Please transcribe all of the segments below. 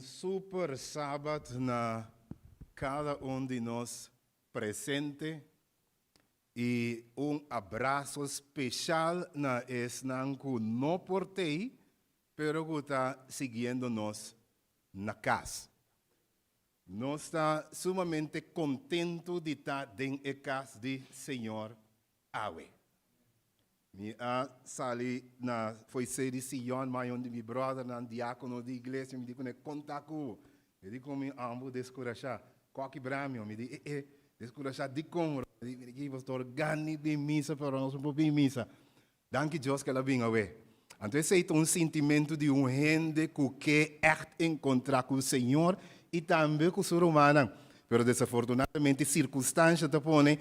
Super sábado na cada de nós presente e abraço especial na esnanco não portei, pero que está seguindo nós na casa. Nós está sumamente contento de estar dentro da casa do Senhor Awe. Sali na foi ser de Sion, mas onde meu brother na diácono da igreja me disse conta com, me disse como ambo descurachar, qualquer bramo, me disse descurachar de como, me disse pastor gani de missa para nós um pouco missa. Danke Deus que ela vem awe. Então esse é sentimento de gente que quer encontrar com o Senhor e também com o ser humano. Pero desafortunadamente circunstâncias te põem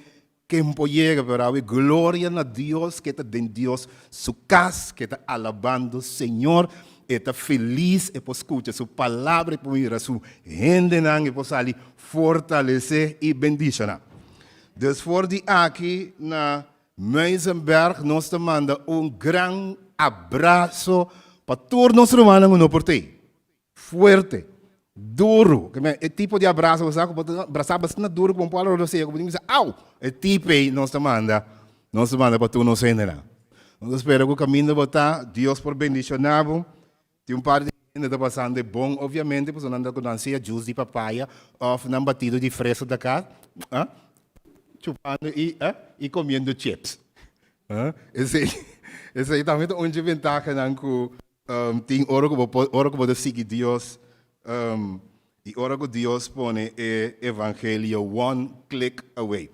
que chega para a glória a Deus, que está dentro de Deus, sua casa, que está alabando o Senhor, está feliz e pode escutar sua palavra e pode ir a sua gente e pode ali fortalecer e bendicionar. Después de aqui na Meisenberg, nós te manda grande abraço para todos os humanos no portei. Forte. Duro, é tipo de abraço, você abraçar bastante duro, como pode você, como diz, au, é tipo aí, nós te manda para tu não ser nada. Nós espero que o caminho botar, Deus por bendicionar, tem par de gente está passando de bom, obviamente, porque não anda com dança juice de papaya, ou não batido de fresco da casa, chupando e comendo chips. Esse aí também é uma vantagem que tem hora que você seguir Deus. E ora que Deus põe o evangelho one click away.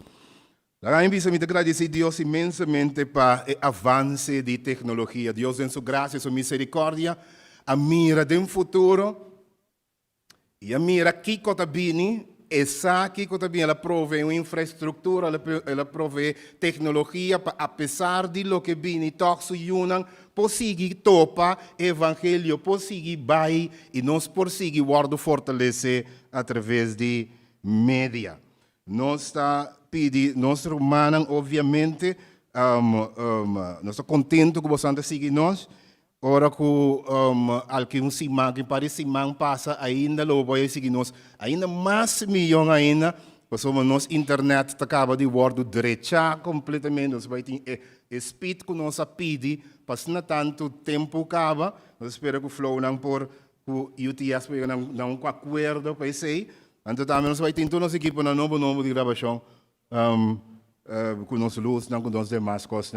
Lá em vez de agradecer a Deus imensamente para o avanço de tecnologia. Deus em sua graça e sua misericórdia, a mira de futuro e a mira que está bem, essa que está bem, ela provê uma infraestrutura, ela provê tecnologia, para apesar de lo que bem e toxo yunan, conseguir topar o evangelho, conseguir vai e nós conseguir guardar fortalecer através de mídia. Nós está pedindo, nós humanos, obviamente, nós estamos contentes que você seguir nós. Ora que alguém se que parece que passa ainda lo vai seguir nós, ainda mais milhão ainda, porque nós internet acaba de guardar direita completamente, nós vai ter speed que nós pede. Passando tanto tempo acaba, nós esperamos que o flow não por o UTS não com acordo para isso aí. Então também nós vai ter toda nossa equipe na novo de gravação com nossa luz, não com nossas demais coisas.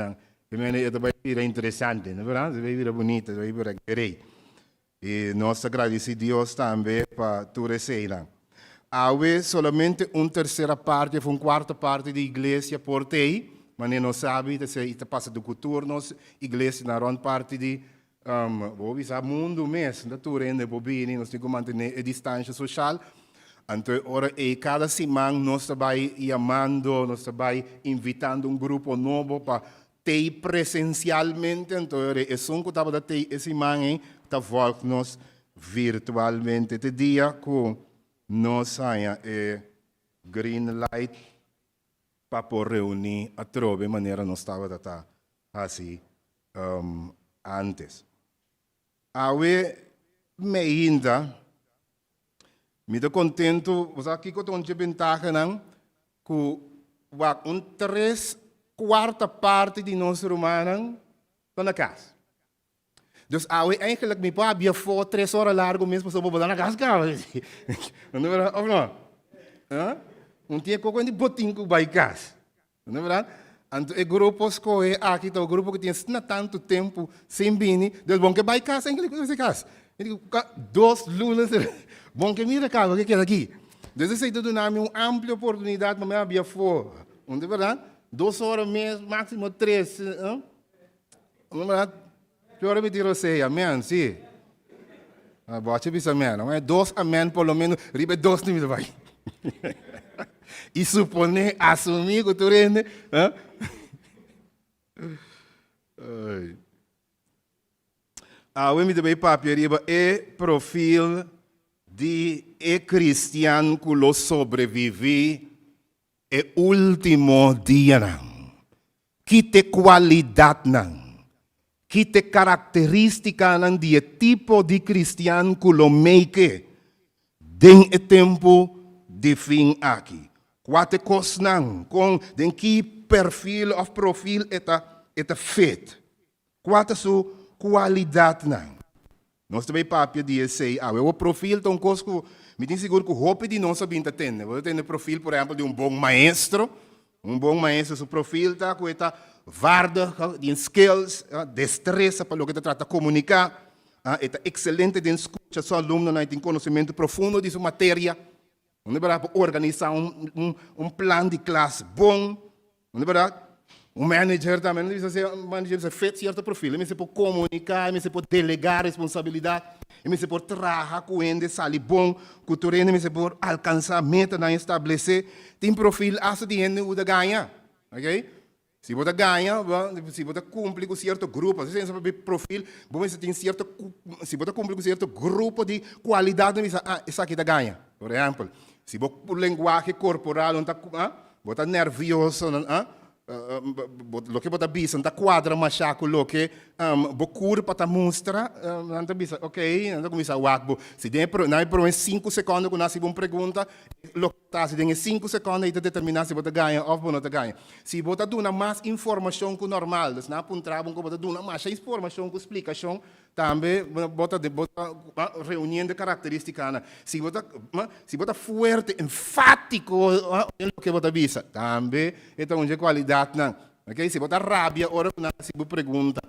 Isso vai vir interessante, não é verdade? Vai vir bonito, vai vir querer. E nós agradecemos a Deus também para tudo isso aí. Há somente uma terceira parte, uma quarta parte da igreja por aí. Mas não sabe, isso passa do cultura, nossa igreja na parte de o mundo mesmo, da turenda, bobini, nós temos que manter a distância social. Então, ora, cada semana nós vai chamando, nós vai invitando um grupo novo para ter presencialmente. Então, é só que estava ter essa semana, está voltando virtualmente. Este dia que nós saímos green light para por reunir a trove de maneira não estava assim antes. Awe me ainda me estou contento, você aqui que estou vantagem não, que quarta parte de nós humanos estão na casa. Dus awe eigenlijk me pa havia 3 horas largo mesmo para botar na casa, não é ou não? Não tinha qualquer de botinho que vai casa. Não é verdade? Então, o grupo escolhe aqui, o grupo que tinha tanto tempo sem vir, del bom que vai casa, ainda que vai casa. 2 lunas, bom que mira casa, o que é aqui? Então, isso dá-me uma ampla oportunidade para me abrir fora. Não é verdade? 2 horas mesmo, máximo 3. Não é verdade? Pior me tirou 6, amém? Sim. Bote bisa amém, não é? 2 amém, pelo menos, ribe 2 não me vai. E supone assumir que tu rende, o me também papi riba é perfil de cristiano que lo sobrevive é último dia não, que te qualidade não, que te característica não de tipo de cristiano que lo make den e tempo de fim aqui. Quate cosnan com den que perfil of profil eta feito. Quate su qualidade nan. Nós também papia de sei, o profil tão cosco, me tem seguro que o hope de nós sabia entender. Você tem o profil, por exemplo, de um bom maestro, seu profil tá com esta varda, de skills, destreza para o que trata de comunicar. É excelente de escutar seu aluno, tem conhecimento profundo de sua matéria. Não é verdade? Organizar plano de classe bom. Não é verdade? O manager também, não precisa manager feito certo perfil. Ele pode comunicar, ele pode delegar responsabilidade, ele pode trabalhar com ele, sair bom, com o terreno, ele pode alcançar a meta, estabelecer. Tem perfil, essa de gente que ganha. Ok? Se você ganha, se você cumpre com certo grupo, se você tem perfil, você tem certo, se você cumpre com certo grupo de qualidade, você isso aqui ganha. Por exemplo, se você tem linguagem corporal, você está nervioso, lo que você bisa, não quadra machaco, lo que bocur para mostrar, não bisa, ok, não começa a wakbo. Se tem por 5 segundos que nós uma pergunta, lo que se tem 5 segundos e determinar se você ganha ou não ganha. Se você dá mais informação que normal, se não apontar que você dá mais informação que explicação, também bota reunião de características. Se você forte, enfático em lo que você bisa, também é uma qualidade. Okay? Se você rabia, ora se você pergunta,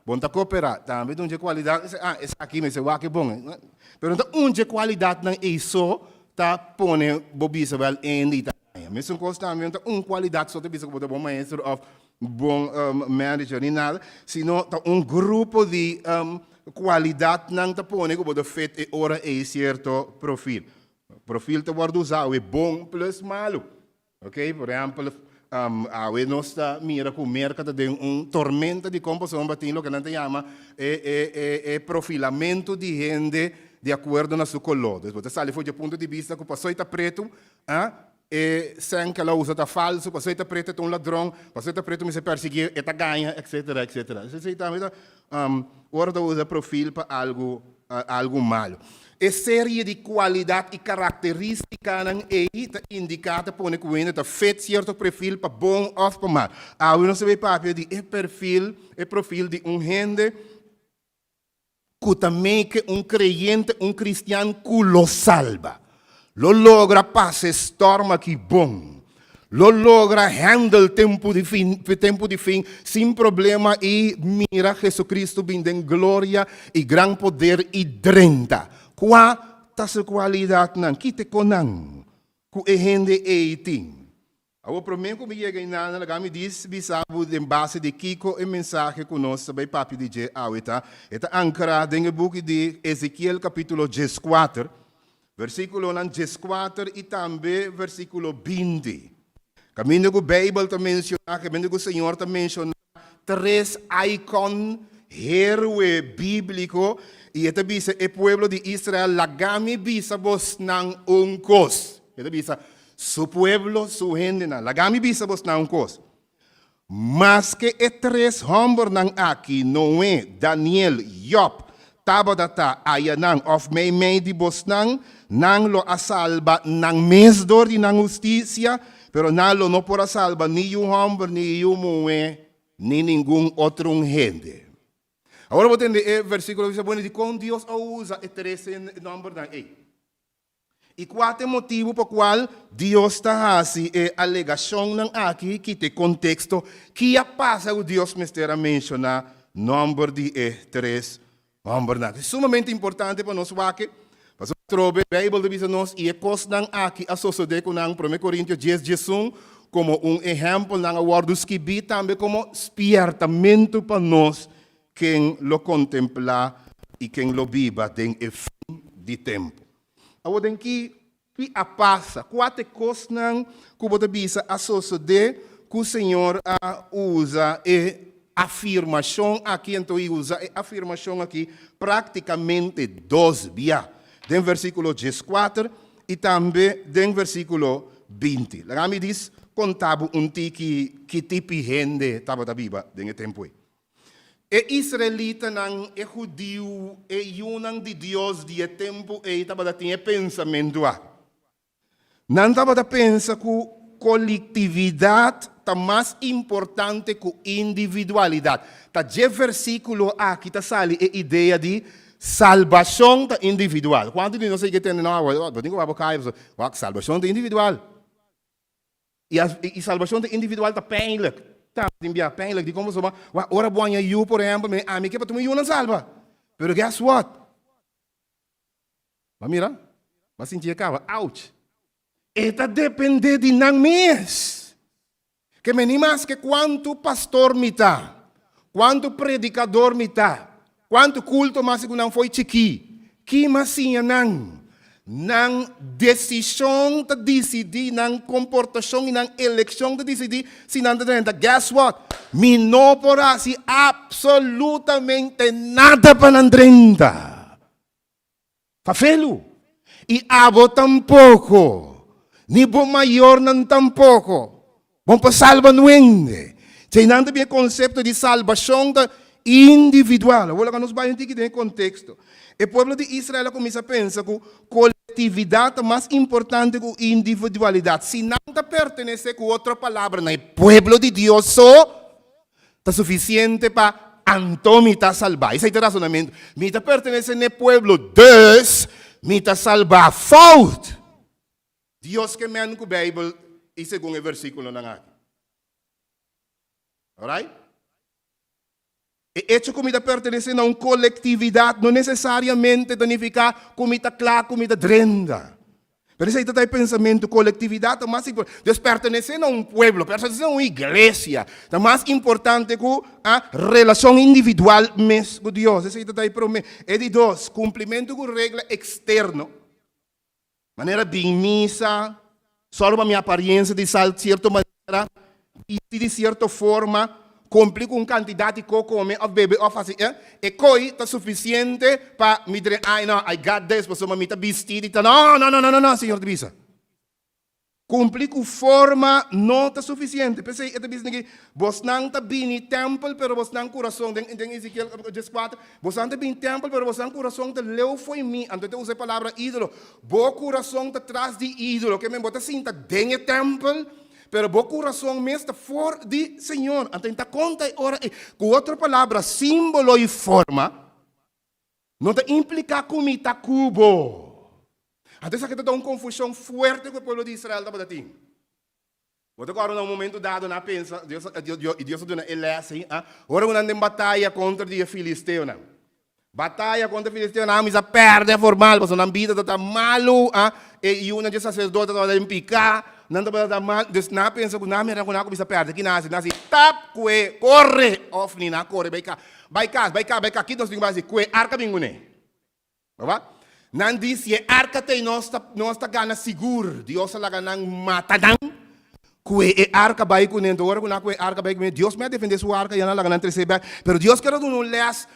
bom tá cooperar, também tem uma qualidade. Esse aqui me diz que bom. Pero então uma qualidade não é só tá pone bobisa wel em Itália. Mesmo constante uma qualidade só te bisa como bom maestro of bom manager nem nada, sino tá grupo de qualidade não tá pone como do feito e ora é certo perfil. Perfil te guarda usar é bom plus malo. Ok? Por exemplo, nós mira com o mercado de tormenta de composição, batendo o que a gente chama profilamento de gente de acordo na sua color. Você sabe, foi do ponto de vista que o pastor está preto, sem que ela usa está falso, o pastor está preto é um ladrão, o pastor está preto me se perseguir, está ganha, etc. Você está hora usa perfil para algo malo. A série de qualidades e características é indicada por o que está feito certo perfil para bom ou para mal. Não se vê papel de perfil de gente que também é creyente, cristiano que lo salva. Lo logra passar storma que bom. Lo logra handle tempo de fim sem problema e mira Jesucristo vindo em glória e grande poder e drenta. Qual é a qualidade não? Que te conan? Que é gente e tem. O primeiro que me chega em nada, me diz, bisabo, em base de Kiko, e mensagem que nós também papi de Jé, está ancorado no book de Ezequiel, capítulo 14, versículo 14 e também versículo 20. Caminho que a Bíblia está mencionando, caminho que o Senhor está mencionando, 3 icons, héroe bíblico, e esta bisa é pueblo de Israel, lagami bisa bos nang uncos. Esta bisa, su pueblo, su gente, lagami bisa bos nang uncos. Mas que e 3 hombres nang aqui, Noé, Daniel, Job, Tabadata, Ayanang, of may di bos nang lo asalba, nang mesdor di nang justicia, pero nalo no por asalba ni un hombre, ni un mujer, ni ningún otro gente. Agora vou entender o versículo que diz de como Deus usa o 13 número da E qual é o motivo por qual Deus está fazendo a alegação aqui, que tem contexto, que a passa o Deus me está mencionar número de 3 número. É sumamente importante para nós aqui. Para nós trobe a Bíblia diz nós e a coisa aqui associada com 1 Coríntios 10:1 como exemplo na wordos que vi também como despertamento para nós quem lo contempla e quem lo viva tem o fim de tempo. Agora tem que a passa, quatro coisas que você bisa associar que o Senhor usa e afirmação aqui, então usa a afirmação aqui praticamente 2 vezes. Tem versículo 14 e também tem versículo 20. Lá me diz, contava que tipo de gente estava viva nesse tempo. israelita nang judío yunang de Dios dia tempo tava da tinha pensamento não tava da pensa que coletividade tá mais importante que individualidade. Tá de versículo aqui tá sali a ideia de salvação da individual. Quando não sei que tem não, eu digo para você, salvação da individual. E salvação da individual tá pijnlijk. Tá pijnlijk. Die komen zo maar, ora buona you por exemplo, a mim que para tu me não salva. Pero guess what? Mas mira, mas sentia cava, ouch. Eta depende de nang mes. Que me mais que quanto pastor me tá, quanto predicador me tá, quanto culto mas que não foi chiqui, que masinha nang decisão de decidir, nang comportação e nang eleição de decidir, se não te renta, guess what? Me não porá se absolutamente nada para não renta. Fafelo. E abo tampouco, ni bom maior não tampouco. Bom para salva nuende. Tem nada a ver com o conceito de salvação da individual. Eu vou lá nos bairros que tem contexto. O povo de Israel começa a pensar que coletividade é mais importante que individualidade. Se não pertence com outra palavra, no povo de Deus só está suficiente para então me está salvar. Esse é o razonamento. Me está pertence no povo Deus, me está salvar. Fault. Deus que me anda com a Bíblia e segundo o versículo na aqui. Alright? E hecho comida pertence a uma coletividade, não necessariamente danificar comida clara, comida drenda. Pero esse é o pensamento, coletividade é mais importante. Deus pertence a um pueblo, pertence a uma igreja. É mais importante que a relação individual com Deus. Esse é o promessa. E de dois, cumprimento com regra externa. Maneira bem missa, só a minha aparência de certa maneira, e de certa forma, cumprir com quantidade de comer ou beber ou fazer, e coi está suficiente para me dizer, não, I got this, você me está vestido, não, senhor de visa. Cumprir com forma não está suficiente. Pensei, esta vez que você não está bem no templo, pero você não coração, tem Ezequiel 14, você não está bem no templo, pero você não coração de leu foi mim. Então eu usei a palavra ídolo. Bo coração está atrás de ídolo, que me bota assim, está dentro do templo, pero bo coração mesmo está fora de Senhor. Então está conta ora com outra palavra, símbolo e forma, não está implica como está cubo. Então isso aqui está uma confusão forte com o povo de Israel. Vou agora num momento dado na pensa, Deus deu uma eleição, agora uma batalha contra os filisteus. Batalha contra os filisteus, não, mas a perde formal, porque a vida está malo, e uma de sacerdote está a picar, não está mal, Deus não pensa que não era com a perde, que nasce, tap, corre, ofni, na corre, vai cá, aqui nós temos que arca bingune. Tá? Não diz que arca tem nossa gana seguro, Deus lá gana mata não, que arca vai com ele, agora quando que arca vai com ele, Deus me defende sua arca, já não lá gana receber, pero Deus quer que não leas,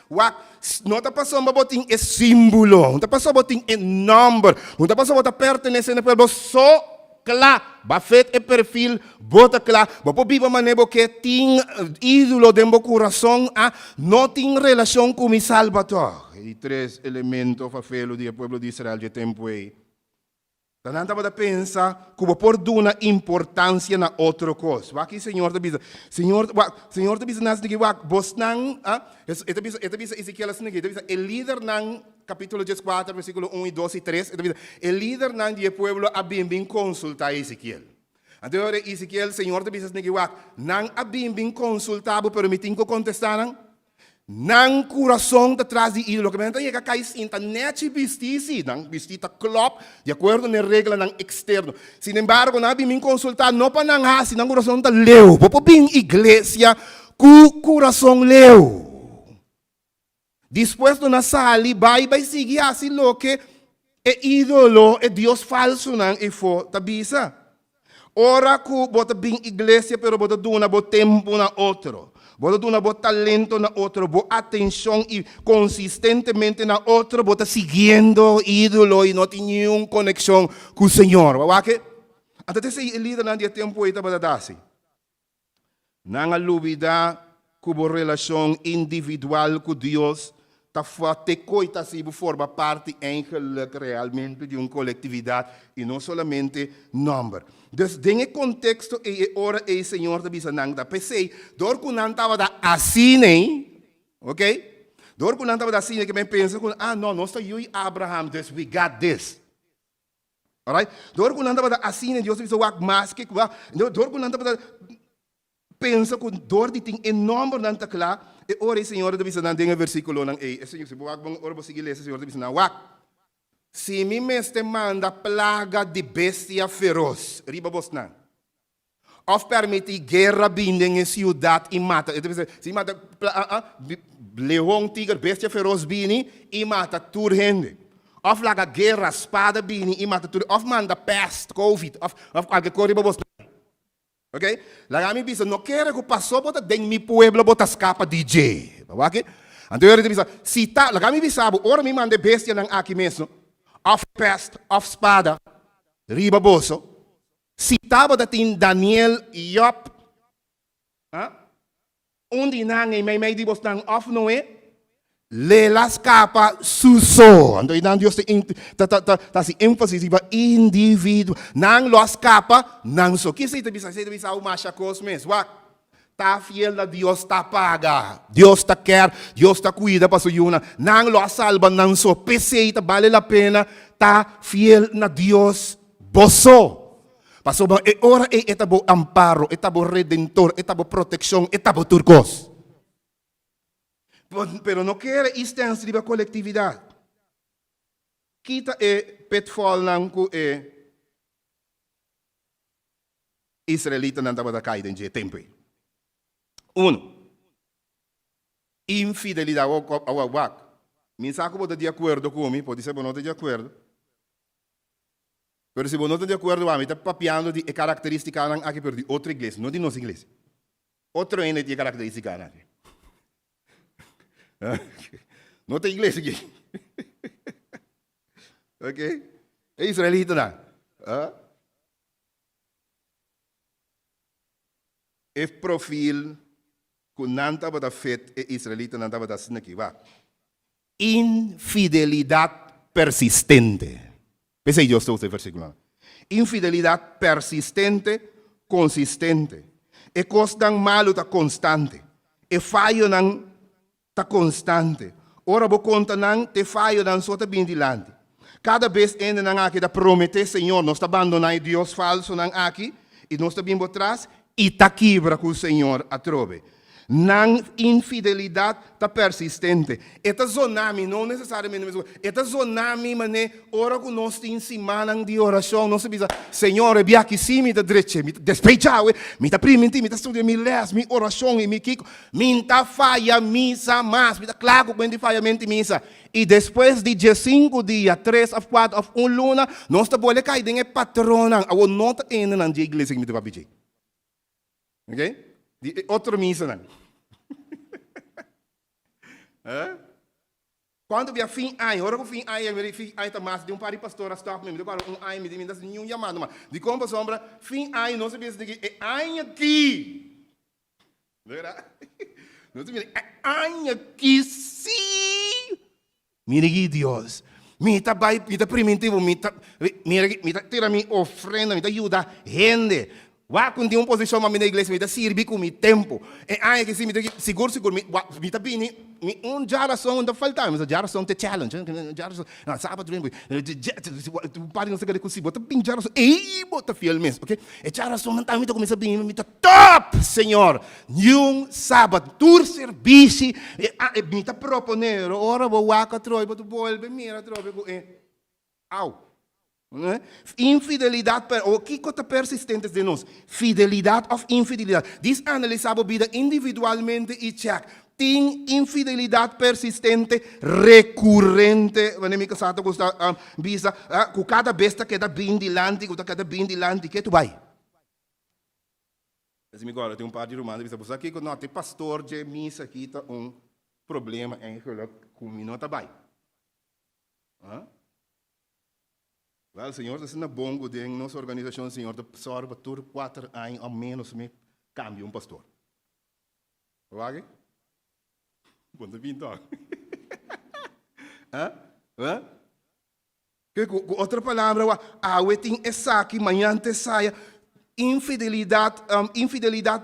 não está passando botin é símbolo, não está passando botin é número, não está passando botin pertencendo ao povo só claro, bafet e perfil, bota claro, mas biba maneira que tem ídolo dentro do coração, não tem relação com o Salvador. E três elementos fafelo do povo de Israel de tempo aí. Então, estava a pensar que por dar importância na outra coisa. Aqui, Senhor, te diz, Senhor, te diz, nas que vos não, esta diz Ezequiel assim que, o líder não, capítulo 14, versículo 1 e 2 e 3, o líder não do povo a bem consultar Ezequiel. Então, Ezequiel, Senhor, te diz assim que, não a bem consultado, pero me tenho que contestar, não? Nang coração atrás de ídolo, que mentira que cai cinta net vestir, nang vestir klop, de acordo na regra nang externo. Sin embargo, na bim consultar não para nang hasi, nang coração tá leu, popo bim igreja cu coração leu. Depois do na sali, vai seguir assim lo que é ídolo, é Deus falso nang e fo tabisa. Ora ku bota bim igreja, pero bota duna bota tempo na outro. Bota dar um talento na outro, bota atenção e consistentemente na outro, bota seguindo ídolo e não tem nenhuma conexão com o Senhor. Até esse líder não tinha tempo aí para dar assim. Não há dúvida como relação individual com Deus, te coita se forma parte eigenlijk realmente de uma coletividade e não somente número. Dus dingen contexto e ora e Senhor te bisa nang da PC, door kunan tava da assim, ok? Door kunan tava da assim que me pensa com não, nós está eu e Abraham, dus we got this. Alright? Door kunan tava da assim, Deus bisa wak mas que door kunan tava da pensa com door die ting enorme dan te klaar. E ora, Senhor, de na dingen versículo nang e. Senhor, se boak bang ora bosigi lesa, Senhor, de na wak. Se mi meste manda plaga de bestia feroz, riba bos na. Of permiti guerra binding em ciudad e mata. Se mata leão, tigre, bestia feroz bini e mata tur gente. Of laga guerra, espada bini e mata tur. Of manda pest, covid, of qualquer coisa riba bos na. Ok? Lá me bisa, não quero que passou bota den mi pueblo bota escapa DJ. Ok? Então eu bisa, se tá, lá me bisa, ora me mande bestia nang aqui mesmo. Of pest, of espada, riba boso. Se tava da tin Daniel Job, onde nange may di bos nang off no é? Le la scapa suso. Então então Deus tá se ênfase para indivíduo. Nang lo scapa nang so. Que se te bisa o macha cosmes. Wak. Tá fiel a Deus tá paga. Deus tá quer, Deus tá cuida para sua. Nang lo salva nang so. Pese vale a pena. Tá fiel na Deus boso. Paso ba e ora e etabo amparo, etabo redentor, etabo proteção, etabo turcos. Pero não quer instância de coletividade. Kita e petfall nang ku e Israelita nang taba da kaida em tempo. Infidelidade ao wak. Minsa ko de acordo comigo, pode ser não de acordo. Pero se você não está de acordo, a mim está papiando de característica aqui por de outra igreja, não de nossa igreja. Outro ainda tem característica aqui. Não tem igreja aqui. Ok? É israelita, não? É perfil que não estava da feita, é israelita, não estava da assim aqui. Infidelidade persistente. Ese es Dios este versículo. Infidelidad persistente, consistente. E costa malo ta constante. E fallo nan ta constante. Ora bo conta nan te fallo nan sota bindilante. Cada vez ende nan aqui da prometer, Senhor, nós abandonar Deus falso nan aqui e nós bimbo atrás e ta quebra com o Senhor a trove. Nan infidelidade tá persistente. Esta zonami não necessariamente mesmo. Esta zonami mané ora que nós tem semana de oração, nós sabia, Senhor, é aqui sim me dá direito, me despejau, me dá primenti, me dá estudo, me les, me oração e me kiko, me dá falha missa mas, me dá claro quando falha mente missa. E depois de 5 dias, 3 ou 4 ou 1 luna, nós tá boleh cair dentro patrona, a nota ainda na igreja que me dá papel. Ok? Outro missa não. Quando via fim ano, ora que fim ano tá mais de um par de pastor stop me agora ano me dá nenhum chamado mas de como sombra fim ano não se pensa que é ano aqui. Verdade? Não se pensa é ano aqui sim. Mira aqui Deus. Me tá primitivo, me tá tira me ofrenda, me tá ajuda gente. Wa kundi uma posição na minha igreja me dá servir com meu tempo. E aí que se me dá seguro me tá bem me geração ainda falta, mas a geração te challenge, geração não sábado lembro, tu pare não se quer conseguir, bota bem geração, ei bota fiel mesmo, ok? E geração não tá me começa bem, me tá top, Senhor, sábado tur serviço, me tá proponer, ora vou waka troi, bota volve mira troi, au. Infidelidade, o que está persistente de nós? Fidelidade ou infidelidade? Diz analisar a vida individualmente e check. Tem infidelidade persistente, recorrente. Quando me casado com esta visa, com cada besta que dá bem dilante, com cada bem dilante, que tu vai? Assim, agora tem par de romanos, você aqui que não tem pastor de missa aqui tá problema em que com mim não tá bem. Wel, Senhor, dat is een bongo ding. Nossa organização, Senhor, de zorgen voor 4 anos ao menos me cambie pastor. Oké? Quando vim então. Hã? Hã? Outra palavra, tem essa aqui, manhã te saia. Infidelidade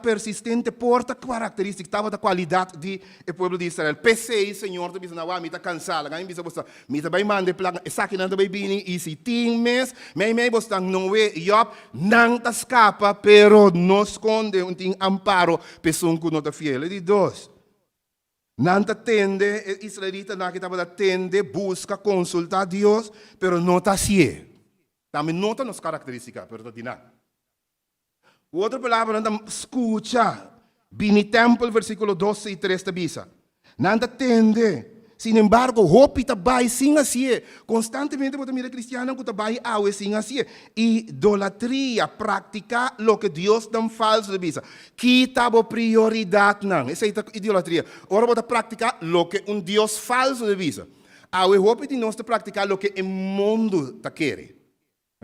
persistente porta característica, estava da qualidade do povo de Israel. PCI, Senhor, tu bisa na wa, mita cansada, ganha bisa bosta, mita vai mandar plaga, essa aqui não vai bini, e se tem mês, mei bosta não é, Job, não ta escapa, pero não esconde um tem amparo, pessoa que não ta fiel. De dois. Não tende, israelita não que estava tende, busca consultar a Deus, pero não está assim. Também nota nas características, pero não. Outra palavra, não escuta. Bini templo, versículo 12 e 13 da Bisa. Não tende. Sin embargo, hope tabai sim assim. Constantemente, você mira cristiano que tabai awe sim assim. Idolatria, praticar o que Deus dá falso da Bisa. Que tabo prioridade não. Essa é a idolatria. Ora, você praticar o que Deus falso da Bisa. Awe hope de nós praticar o que o mundo ta quer.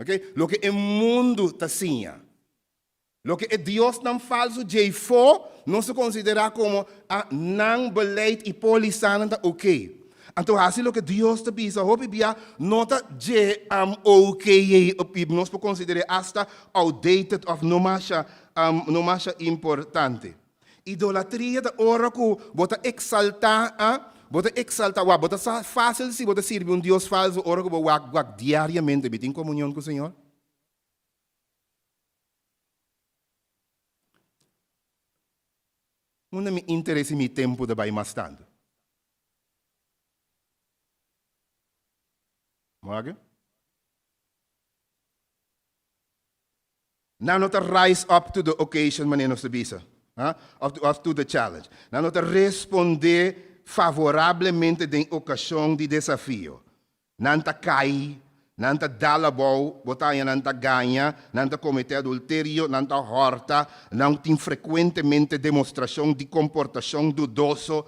Okay? O que o mundo ta sinha. Lo que Deus não falso de for, não se considera como não beleid e polisana ok. Então, assim o que Deus te pisa, hope bia nota de ok, nós podemos considerar hasta outdated of não mais importante. Idolatria da hora que bota exaltar, bota fácil se bota servir Deus falso, hora que bota diariamente, em comunhão com o Senhor. Não me interessa meu tempo de vai mais tanto. Morgen? Now not rise up to the occasion, maneira de bisa, up to the challenge. Now not responder favoravelmente de ocasião de desafio. Nanta cai, nanta dalabou, botaia nanta ganha, nanta cometer adultério, nanta horta, não tem frequentemente demonstração de comportação dudoso.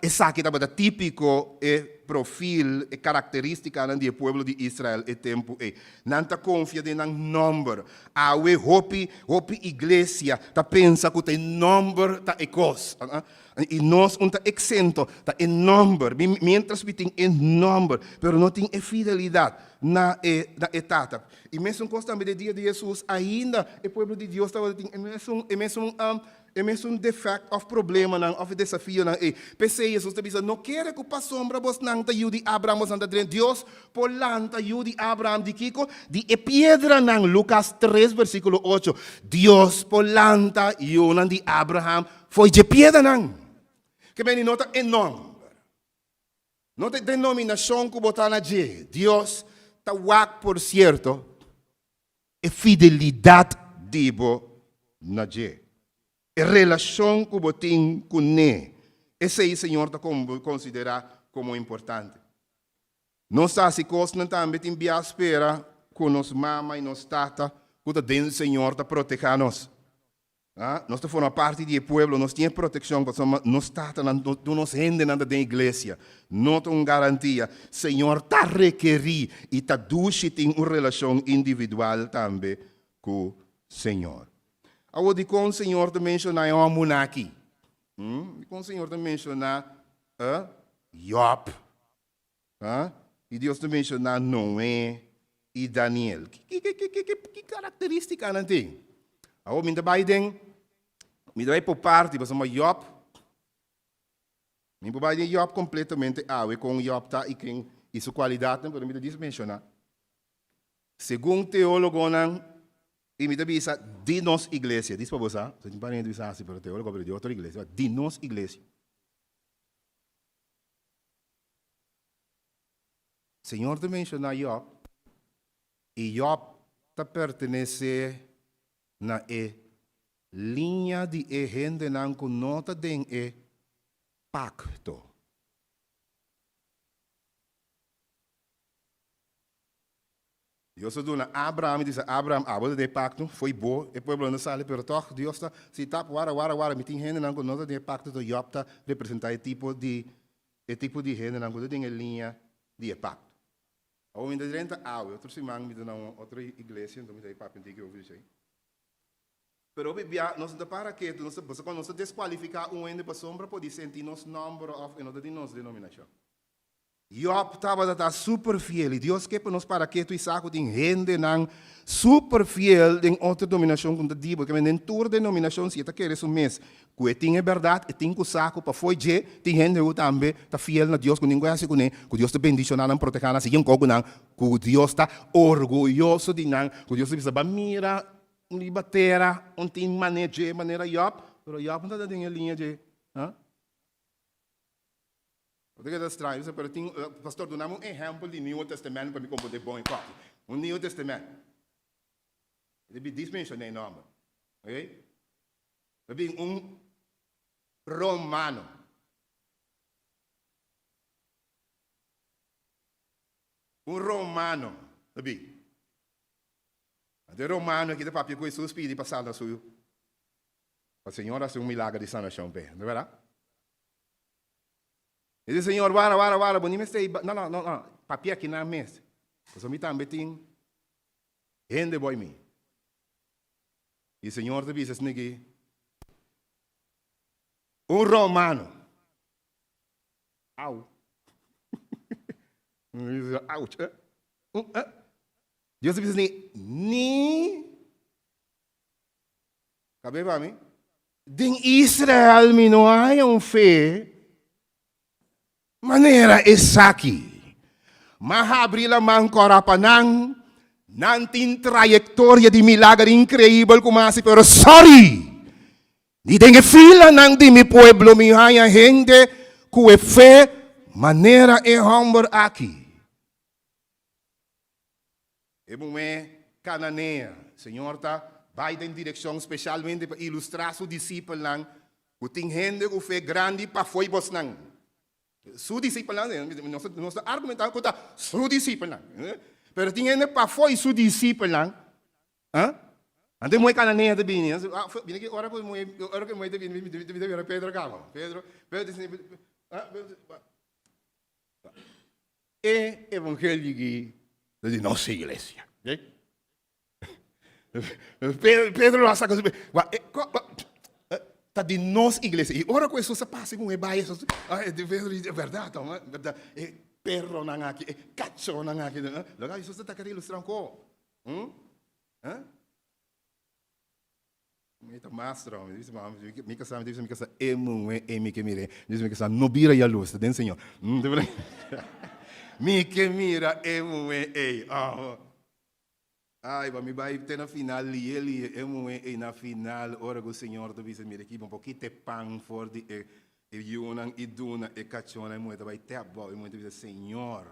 Essa aqui estava típico perfil e característica do povo de Israel e tempo nanta confia de nang number. Awe hopi igreja ta pensa que tem number ta ecos. E nós tá exento ta em number. Mientras we tem em number, pero não tem fidelidade na etapa. E mesmo constante dia de Jesus ainda o povo de Deus estava é mesmo defect of problema of desafio pensei Jesus te diz não quer que pa sombra vos nang ta yudi Abraham vos anda Deus polanta yudi Abraham de kiko di piedra nang Lucas 3 versículo 8 Deus polanta yunan di Abraham foi de piedra nang que bem nota enorme nota denominação que botana de Deus ta wak por cierto e fidelidade dibo na je a relação que você tem com ele. Esse aí, Senhor, está considera como importante. Nós se costa também tem bia espera com nos mama e nos tata, que o Deus Senhor está protegendo nós. Nós estamos uma parte do povo, nós temos proteção, nós tata nos rende na da igreja. Não tem garantia. Senhor está requerir e está duche tem uma relação individual também com o Senhor. Ao de com o Senhor te mencionar uma monarquia. Com o Senhor te mencionar Job. E Deus te mencionar Noé e Daniel. Que característica não tem? Ao me me vai por parte, você chama Job. Me vai Job completamente com Job tá e sua qualidade, não podemos dizer mencionar. Segundo teólogo não e me diz de nós igreja, diz para você, você tem parente diz assim, pero teólogo de outra igreja, de nós igreja. Senhor te menciona Job, e Job te pertenece na linha de gente não com nota de pacto. Deus dona Abraham diz Abraham a de pacto foi bom e povo não sabe pero toch Deus está se tá wara me tem gente não com nota de pacto do Job tá representar tipo de gente não com tem linha de pacto. Ou ainda dentro outro semana me dá outra igreja então me dá papo antigo eu vi isso aí. Pero bibia, nós não para que nós quando nós desqualificar ende para sombra pode sentir nosso número of em outra nossa denominação. Job estava da super fiel e Deus quer para nós para que tu isaco tem rende nang super fiel em outra denominação com dibo que nem tour denominação se tá querer isso mês que tem é verdade e tem que saco para foi je tem rende o também tá fiel na Deus com ninguém assim com Deus te bendicionar e proteger assim um pouco nang que Deus tá orgulhoso de nang que Deus precisa mira libatera tem maneira Job pero Job não tá dando linha de Porque é estranho, pastor, dá-me um exemplo do Novo Testamento para me compreender bom em quatro. O Novo Testamento. Ele diz mencionei nome. Ok? Ele romano. Romano. Ele. De romano que de papi com Jesus pede passar na sua. A senhora fez milagre de sanação, não é verdade? E diz, Senhor, vara, bom, não, papi aqui na mesa. Porque eu me também tenho, rende boy me. E o Senhor te diz assim, romano. Au. Ouch. Deus te diz assim, cabe para mim? Em Israel, me não há fé. Maneira essa aqui. Mahabrila mancorapanang nantin trayectória de milagre incrível como assim, pero sorry. Ni dengue fila nang di mi pueblo mi haya gente que fé maneira e humor aqui. E me cananeia, Senhor tá vai em direção especialmente para ilustrar seu discípulo nang que tem gente que fé grande para foi bos nang. Su discípulo, nós argumentamos que su discípulo. Pero tinha para foi su discípulo. Ante moi cananeia de bini. Bini que ora que moi de bini Pedro Cabo. Pedro e evangelho de nossa igreja. Pedro lá saca tá de nossa igreja. E ora com isso se passa com ebaia, é verdade, verdade. E perro nang aqui, e cacho nang aqui. Logo isso está querendo ilustrar com. Meta mastro, diz mama, me casa me que mire. Diz me casa no bira ya luz, den senhor. Me que mira ei. Ai, me vai ter na final ele é na final ora o Senhor do vice mire aqui um pouquinho de pão for de Yunan e Duna e cachona e muito vai ter bom e muito dizer Senhor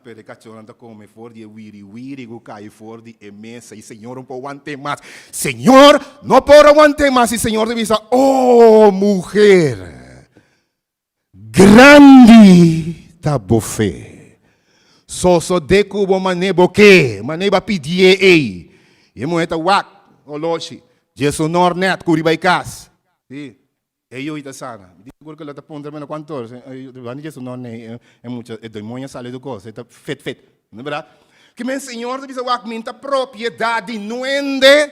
per cachona da come for de wiri go cai for de mesa e Senhor pouco aguante mais Senhor não pode aguantar mais e Senhor diz oh mulher grande ta bofé so de cubo manebo que maneba pedir ei e moeta wak oloshi Jesus nornet curibaicas sim e eu ita sana digo que lá tá ponta mas quanto vani Jesus norne é muito é demônio sale do coisa tá fet não é verdade que meu Senhor diz wak minta propriedade nuende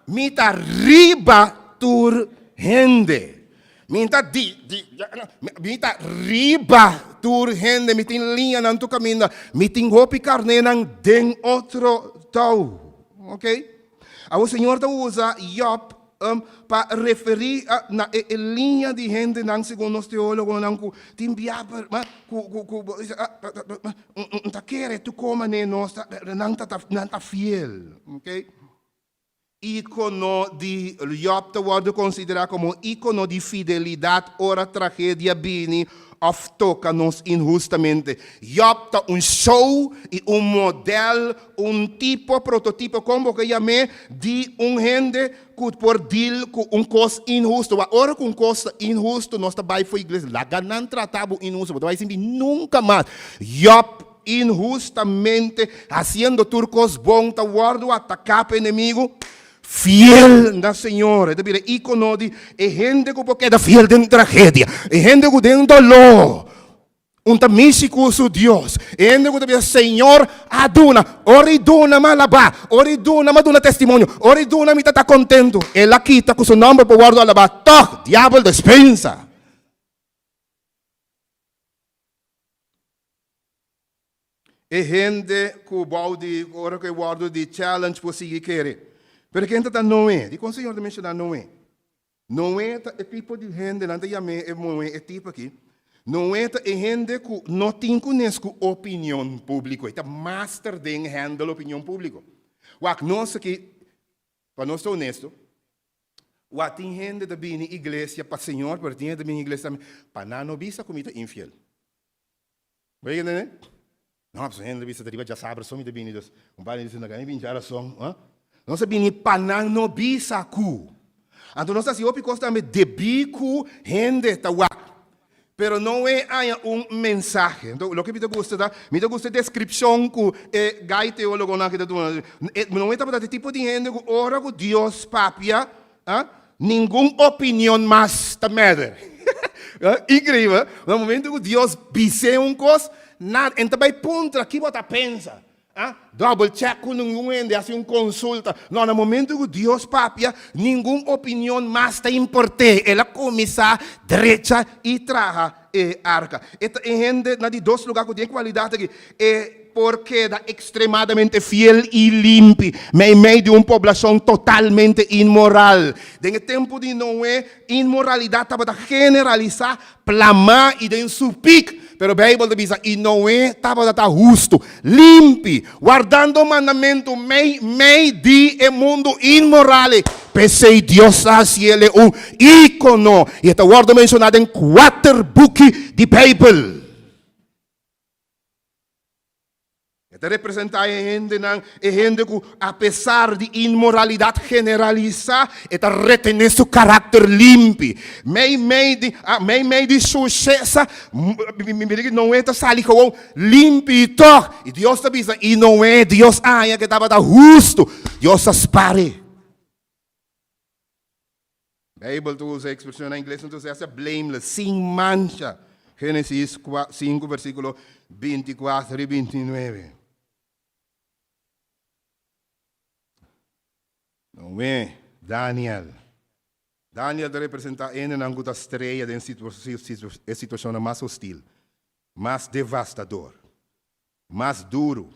mita riba tur rende minta minta riba tur rende mitin linha nan tu caminho mitin hopi carne nan den outro tau ok o Senhor tá usa Job para referir na linha de gente nan segundo os teólogos nan ku timbia mas tá querer tu coma ne nós nan tá fiel ok ícono de Job te considerar como ícono de fidelidade ora tragédia bini of toca-nos injustamente. Job tá show e modelo, tipo, prototipo, como que chamei, de gente que por deal com coisa injusto. Ora com coisa injusto, nós também foi igreja. Lá não tratava injusto, mas vai sempre nunca mais. Job injustamente, fazendo turcos bons, tá guardo atacar o inimigo. Fiel na Senhora, é o ícono de gente que é fiel em tragédia, é gente que tem dolor. Unta misiku su Dios. Ende ko tabi Señor aduna. Ori duna malaba. Ori duna maduna testimonio. Ori duna mi tata contento. E la kita ko su number po guardo alaba. Toch, diablo despensa. E gente que balde, ora que guardo de challenge por seguir querer. Porque gente tá não é. De conselho de mencionar não é. Não é o tipo de gente, não é tipo aqui. Não é gente que não tem conhecimento opinião pública. É master de handle opinião pública. O nós aqui, para nós ser honesto, o tem gente da minha igreja para o Senhor, para tem da minha igreja também, para não bisa comida infiel. Vai entender? Não, a gente bisa deriva já sabe, só me da minha Deus. Pai diz na ganha binchara som, não se bini para não bisa cu. Então nós assim, opi costa me debico gente tá wa. Pero não é mensagem. Então, o que me gusta da descrição que gai teólogo na que tá não é para tipo de gente que ora com Deus papia, nenhuma opinião mais tá merda. Incrível. No momento que Deus bise coisa, nada, então vai ponto aqui você pensa. Double check com nenhum ende, assim consulta. Não, no momento que Deus papia, nenhuma opinião mais está importante. Ela começa direita e traga e arca. Esta gente, na de dois lugares que tem qualidade aqui, é porque é extremadamente fiel e limpo, mas meio de uma população totalmente imoral. Em tempo de Noé, imoralidade estava generalizar, plamar e de supik. Pero a Bíblia diz, e Noé estava justo, limpo, guardando o mandamento, meio de mundo imoral. Pensei, Deus assim, ele é ícono. E esta guarda mencionada em 4 books de Bíblia. Esta representa a gente que, apesar de imoralidade generalizada, esta retém seu caráter limpo. Meio de sucesso, não é sali com limpo e toque. E Deus está dizendo, e não é Deus que estava justo. Deus aspare. A Bíblia usa a expressão em inglês, então é blameless, sem mancha. Gênesis 5, versículo 24 e 29. Não é Daniel. Daniel representa uma estrela de situação mais hostil, mais devastador, mais duro.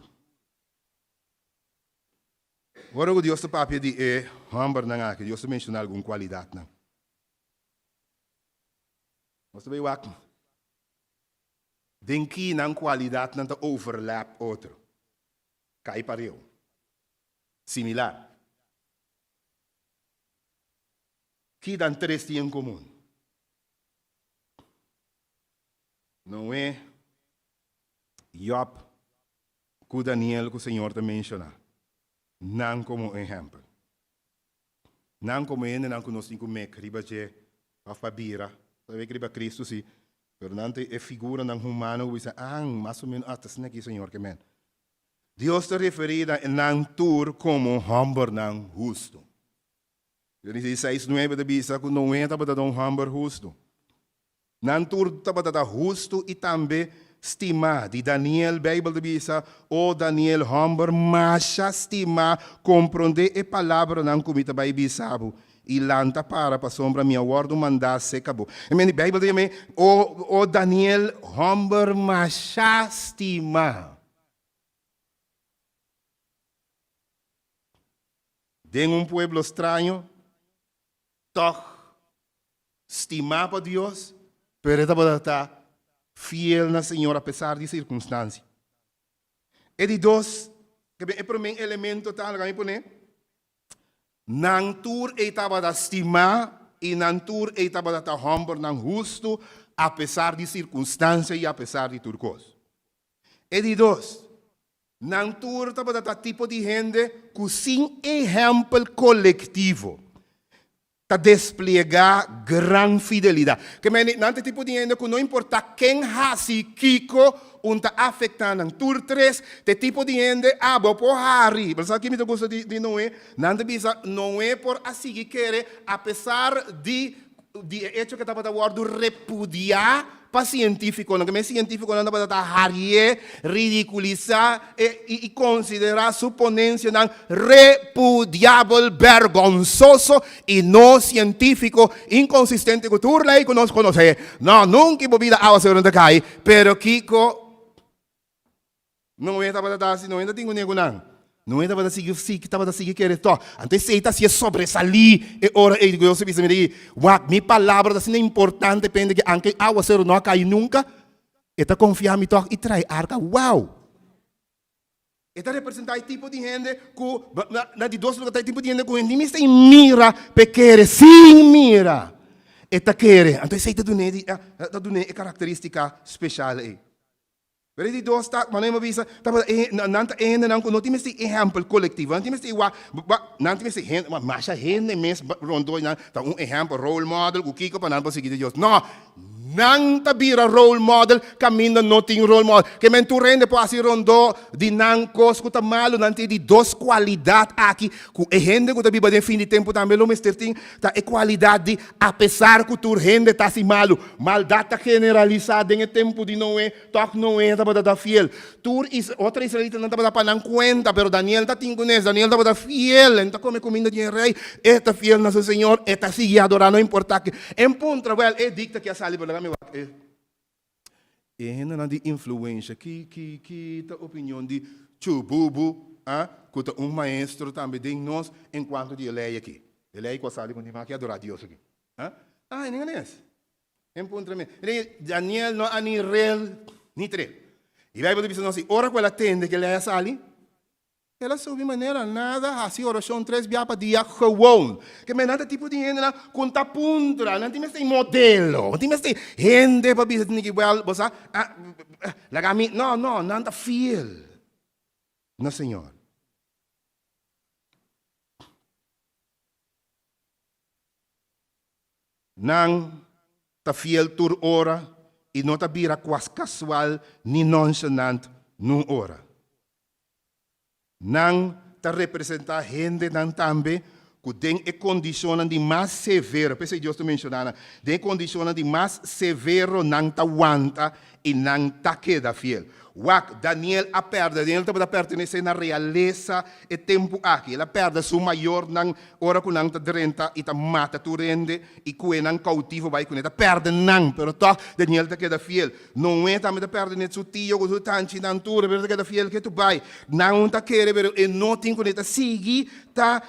Agora o Deus papia de humber na que Deus menciona alguma qualidade não. Você vê o aqui. Den que não qualidade não overlap outro. Cai para eu. Similar. Que dan 3 em comum. Não é Job, que Daniel, que o Senhor te menciona. Não como exemplo. Não como ele, não como nós temos que riba de a fabira. Sabe que riba Cristo sim. Pero não é figura não humano que diz, mais ou menos, até assim aqui, Senhor, que men. Deus te refere a não tur como humber não justo. Genesis 6:9 diz que não é para dar humber justo. Não tur para dar justo e também estima. De Daniel, a Bíblia diz, Daniel humber, mas estima, compreender a palavra não comita vai bisabo. E lanta para sombra minha ordem mandar se acabou. A minha Bíblia diz, Daniel humber, mas estima. De pueblo estranho, toch estimar para Deus, pero ele está fiel na Senhor apesar de circunstâncias. E de dois, que é para mim elemento tal, que me nantur estava da estimar e nantur estava da humber não justo apesar de circunstâncias e apesar de tudo coisa. E de dois, nantur estava da tipo de gente que sem exemplo coletivo está desplegar gran fidelidade. Que não tipo de gente que não importa quem hasi kiko está afetando ang tur 3, te tipo de gente abo por hari. Mas aqui me gosta de Noé, não bisa Noé por assim que querer, apesar de de hecho que estava a word repudiar para científico, não que científico não estava a harrier, ridiculizar e considerar sua ponência não repudiável, vergonzoso e não científico, inconsistente com tudo lei que nós conhecemos. Não, nunca bebida água se não cai, pero Kiko não é estava a dar assim, não ainda tenho nego não. Não é para seguir que estava a seguir querer to. Antes se está se sobresalir e ora e eu se me diz, minha palavra assim é importante, depende que anche água ser não cai nunca. Eta confiar me to e trai arca. Uau. Eta representar tipo de gente que na de dois lugares tipo de gente que nem me tem mira pequere sim mira. Eta querer. Então se está dando é característica especial aí. Pero die doorstaat, maar neem visa, dat nanta ene nan kuno timis die exempel collectief, want timis die nan timis die hen, maar masha hen de mens rondo na, dat un exempel role model, ku kiko pa nan pa sige Dios. No, nang tabira role model, caminho nothing role model. Que men tu rende po asi rondo di nang kos ku tamalo nanti di dos qualidade aqui, ku e rende ku tabiba de fim de tempo também lo mister ting, ta e qualidade apesar ku tu rende ta si malo, maldade generalizada em tempo de Noé, toc Noé estava da fiel. Tur is outra israelita não estava para não conta, pero Daniel está tingunes, Daniel estava da fiel, então come comida de rei, está fiel nosso Senhor, está sigue adorando, não importa que em ponto, well, é dicta que a sali por lá me e ainda de influência que a opinião de chububu, que maestro também de nós enquanto de lei aqui. Lei que a sali continua aqui adorar Deus aqui. Ninguém é esse. Em ponto Daniel não ani real ni tre. E vai poder dizer assim, ora quella tende que lei sali, ela soube maneira nada, assim oração 3 dias para dia gewoon. Que men nada tipo de gente na conta puntra, não tem mais modelo, não tem mais gente para dizer que well, você lagami, não, nada fiel. No Senhor. Nang ta fiel tur ora e não ta bira quase casual ni nonchalant num hora. Não ta representa gente não também que tem e condição de mais severo, pensei Deus te mencionando, tem condição de mais severo não ta aguanta e não ta queda fiel. Wak Daniel a perde, Daniel estava pertencer na realeza e tempo aqui. Ela perde sua maior nang hora que nang ta drenta e ta mata tu rende e que nang cautivo vai com ela perde nang, pero toch Daniel ta queda fiel. Não é também ta perde net su tio com su tanchi nang tu, pero ta queda fiel que tu vai. Nang ta quere pero e não tem com ela sigue ta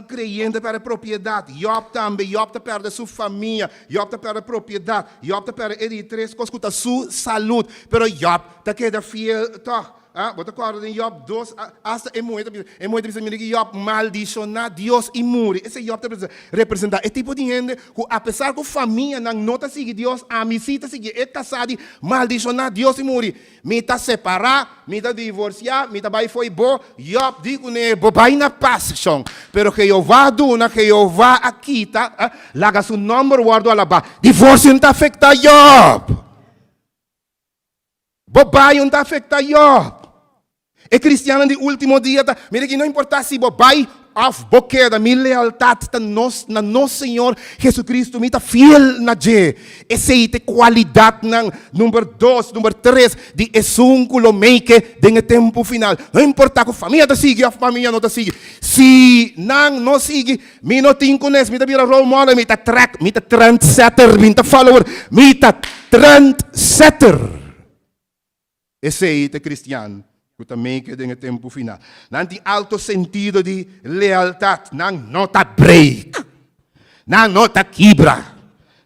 creyente para propriedade. Job também, Job ta perde sua família, Job ta perde propriedade, Job ta perde ele três coisas que ta sua saúde, pero Job ta queda fiel, toch? Bota acordo em Job 2, hasta é muito difícil que Job maldicionar Deus e morre. Esse Job representa esse tipo de gente que, apesar que a família não nota seguir Deus, a misita seguir, é casado, maldicionar Deus e morre. Me tá separar, me tá divorciar, me tá vai foi bom. Job digo né, vai na paixão, pero que Jeová duna, que Jeová aqui tá, laga seu nome guardo alaba. Divórcio não afeta Job. Bobai não afeta Job. É cristiano de último dia, mira que não importa se bobai of boqueda, minha lealdade na nosso Senhor Jesus Cristo, me está fiel na je. Essa é a qualidade número 2, número 3 de esúnculo make de tempo final. Não importa que a família te siga, a família não te siga. Se não siga, me não tem conhece, me está vira role model, me está track, me está trendsetter, me está follower, me está trendsetter. Esse é o cristiano que também quer em tempo final. Não tem alto sentido de lealdade, não está break, não está quebra,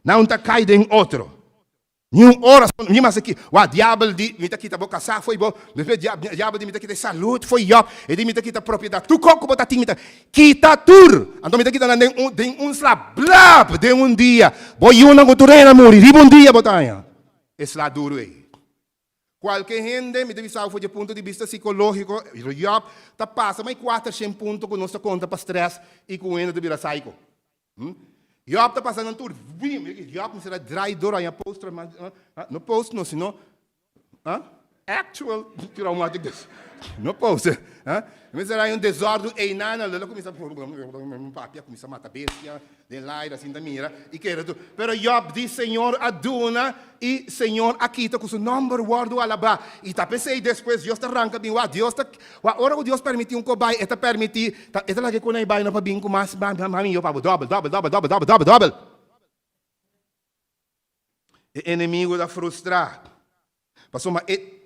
não está caído em outro. Nenhuma hora, nem mais aqui, o diabo de me está boca casar foi bom, depois o diabo de me está saúde foi bom, e de me está propriedade. Tu como botar timida, quita tur, então me está quitando de slab de dia, boi uma goturena morrer, de dia botanha, esse lá duro aí. Qualquer gente, me deve saber, do ponto de vista psicológico, o Job está passando mais 400 pontos com nossa conta para stress e com ele de virar psycho. Job está passando tudo. Job será traidor, aí post, não post não, senão actual traumatic. Não pode. Mas era desordem e nada, ela começa a matar bestia, de lá e assim da mira, e que era tudo. Pero Job diz, Senhor, aduna, e Senhor, aqui está com seu nome, guardo alabá. E tá pensei depois, Deus te arranca bem, Deus está, ora o Deus permitiu um cobai, eta permitir, eta lá que quando vai na pabinho com mais, mami, eu pago double. O inimigo da frustrar. Passou uma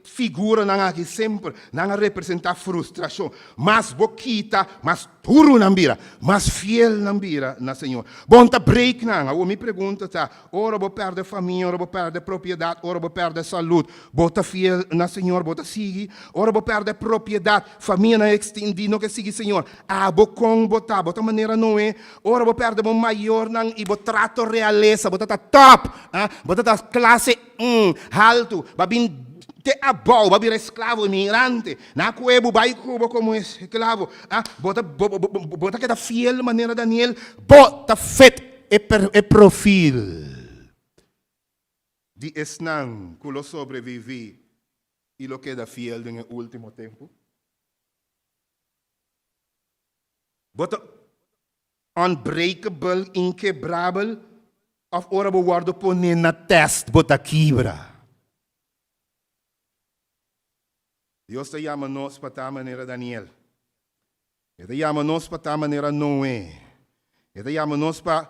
figura não aqui sempre, não representa frustração, mas boquita, mas duro na bira, mas fiel na bira na Senhor. Bom tá break não, eu me pergunto tá, ora vou perder família, ora vou perder propriedade, ora vou perder saúde, bota fiel na Senhor, bota sigue, ora vou perder propriedade, família não extendi, não que sigue Senhor, bocão bota maneira não é, ora vou perder bom maior não e vou trato realeza, bota tá top, bota tá classe alto, babin te abau, vai virar escravo, imigrante. Na cuevo, vai cubo como escravo. Bota que da fiel maneira Daniel, bota fet e profil. De esnan, que lo sobrevivi, e lo que da fiel no último tempo. Bota unbreakable, inquebrável, of ora bewaarde ponen na test, bota quebra. Deus te chama nós para tal maneira Daniel. Ele te chama nós para tal maneira Noé. Ele te chama nós para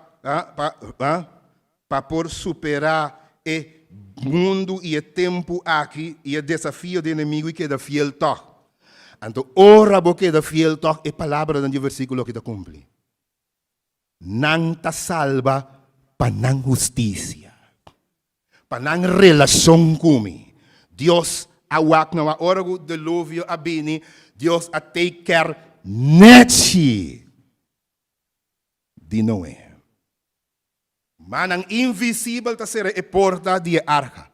por superar o mundo e o tempo aqui e o desafio do inimigo que é fiel toque. Então, ora porque é fiel toque é a palavra do versículo que te cumpre. Não te salva para não justiça, para não relação comigo. Deus awak na wa orago deluvio abini, Deus a take care neti de Noé. Manang invisível ta ser e porta de arca.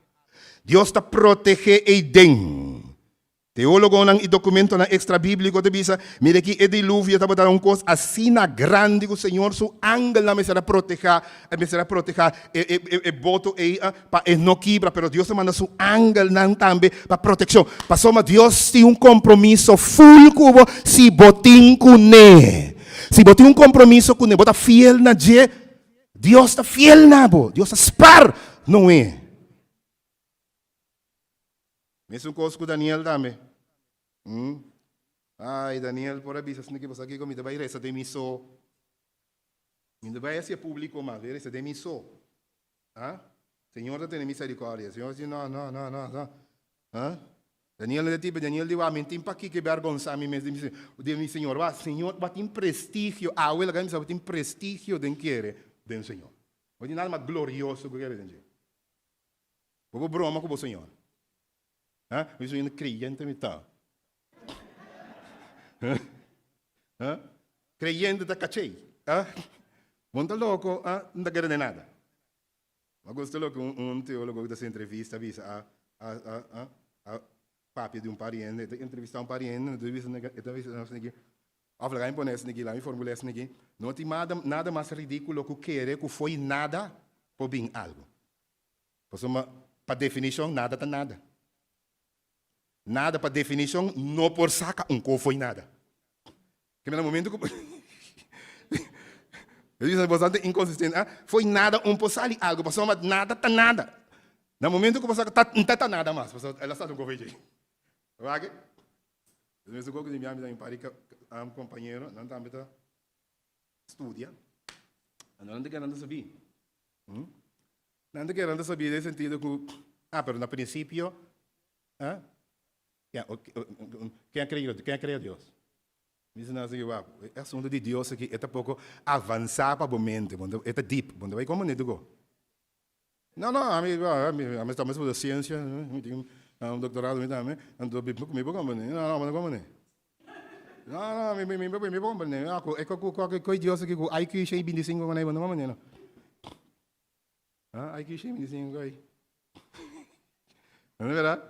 Deus ta protege e den. Teólogo nang documento na extra bíblico te bisa, mire que e diluvio ta botar coisa assim na grande que o Senhor su ángel na me será proteger e boto pa e no quebra, pero Deus te manda su ángel nan tambe pa proteção. Passou mas Deus tem compromisso full cubo si botin cune. Si botin compromisso cune, bota fiel na je, Deus está fiel na bo, Deus está spar, não é? Mesmo coisa com Daniel também. Ai, Daniel, por avisar, se não quer aqui comigo, vai reza de miso. Ainda vai ser público, mas vai reza de miso. Senhor, tem misericórdia. Senhor, diz, não. Daniel é tipo, Daniel diz, mentim para que vergonha me mesmo de mi Senhor. Senhor, tem prestígio. O ele ganha, tem prestígio de querer do Senhor. Não tem nada mais glorioso que querer de Vou broma com o Senhor. Eu sou um crente, me tá. Creyente da cachei. Muito louco, não está querendo nada. Mas gostou louco, teólogo dessa entrevista, avisa a papi de pariente, entrevistar pariente, entrevistar aqui. Aflaga impõe-se aqui lá, me formule-se aqui. Não tem nada mais ridículo que querer que foi nada por bem algo. Para definição, nada está nada. Nada para definição, não por saca, foi nada. Que no momento que eu disse bastante inconsistente, foi nada, por sali algo, passou mas nada tá nada. No momento que você tá nada mais, ela está no governo. Ok? Eu mesmo que me amo em Paris, companheiro, não também tá estudia. Não te querendo saber. Não te querendo saber nesse sentido que pero no princípio, quem crê Deus? Dizem assim, o assunto de Deus aqui é pouco avançar para o momento, é deep, quando vai como não Não, a mim estamos fazendo ciência, tenho doutorado, ando me como não, me como não, é que Deus aqui, IQ cheio 25 como não, IQ cheio 25 aí, não é verdade?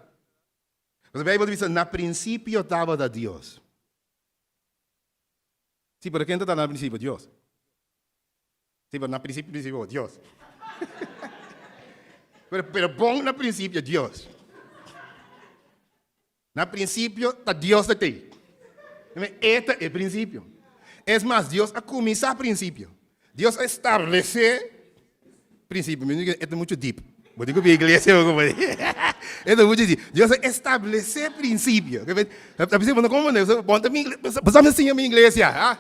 Mas a Bíblia diz, na princípio estava da Deus. Sim, pero quem está no princípio? Deus. Sim, pero no princípio, Deus. pero bom no princípio, Deus. Na princípio, está Deus de ti. Este é o princípio. É mais, Deus a começar princípio. Deus a estabelecer princípio. É muito deep. Vou dizer que a igreja é muito deep. Deus a estabelecer princípio. A princípio, como é? Bom, também, passamos assim a minha igreja.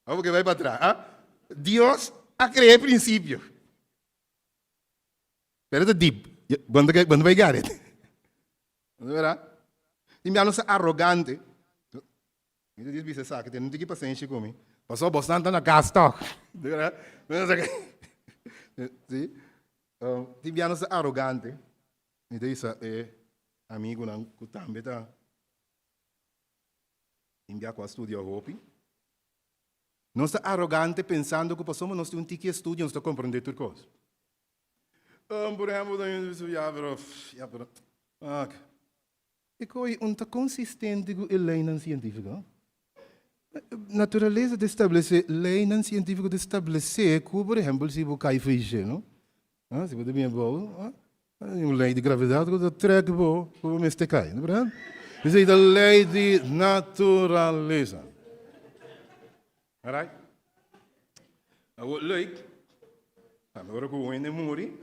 Vamos que vai para trás. Deus a criar princípio. Pero é deep. Quando vai get it? Não é verdade? E me anuncia arrogante. Eu disse você sabe que não tem que paciência comigo. Passou bastante na casa. Não é verdade? Sim. E me anuncia arrogante. E disse amigo não que também tá. Enviar com a estudio hopi. Não está arrogante pensando que passamos nós temos um tique estudio, nós está compreendendo tudo coisa. Por exemplo, e coi um tá consistente com a lei não científica. Natureza de estabelecer lei não científica de estabelecer que, por exemplo, se você cai feixe, não? Se você bem bom, uma lei de gravidade que traga bom, como este cai, não é verdade? Isso é a lei de natureza. Alright? Agora, lei, agora que o homem morre,